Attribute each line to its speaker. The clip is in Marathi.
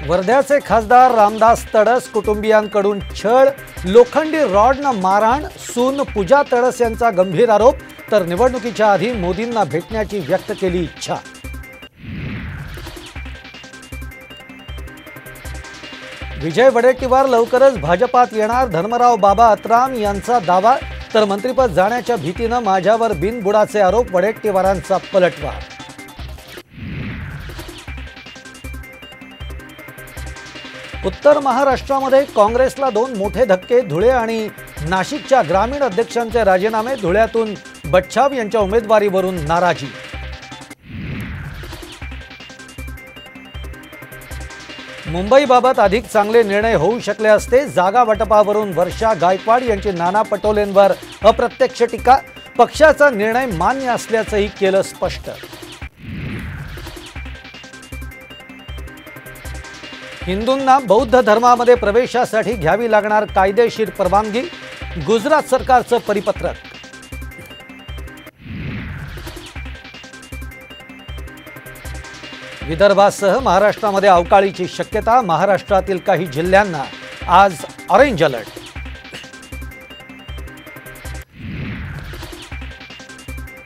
Speaker 1: वर्ध्याचे खासदार रामदास तडस कुटुंबियांकडून छळ, लोखंडी रॉडनं मारहाण, सून पूजा तडस यांचा गंभीर आरोप, तर निवडणुकीच्या आधी मोदींना भेटण्याची व्यक्त केली इच्छा। विजय वडेट्टीवार लवकरच भाजपात येणार, धर्मराव बाबा अत्राम यांचा दावा, तर मंत्रिपद जाण्याच्या भीतीने माझ्यावर बिनबुडाचे आरोप, वडेट्टीवारांचा पलटवार। उत्तर महाराष्ट्रामध्ये काँग्रेसला दोन मोठे धक्के, धुळे आणि नाशिकच्या ग्रामीण अध्यक्षांचे राजीनामे, धुळ्यातून बच्छाव यांच्या उमेदवारीवरून नाराजी। मुंबईबाबत अधिक चांगले निर्णय होऊ शकले असते, जागा वाटपावरून वर्षा गायकवाड यांची नाना पटोलेंवर अप्रत्यक्ष टीका, पक्षाचा निर्णय मान्य असल्याचंही केलं स्पष्ट। हिंदूंना बौद्ध धर्मामध्ये प्रवेशासाठी घ्यावी लागणार कायदेशीर परवानगी, गुजरात सरकारचं परिपत्रक। विदर्भासह महाराष्ट्रामध्ये अवकाळीची शक्यता, महाराष्ट्रातील काही जिल्ह्यांना आज ऑरेंज अलर्ट।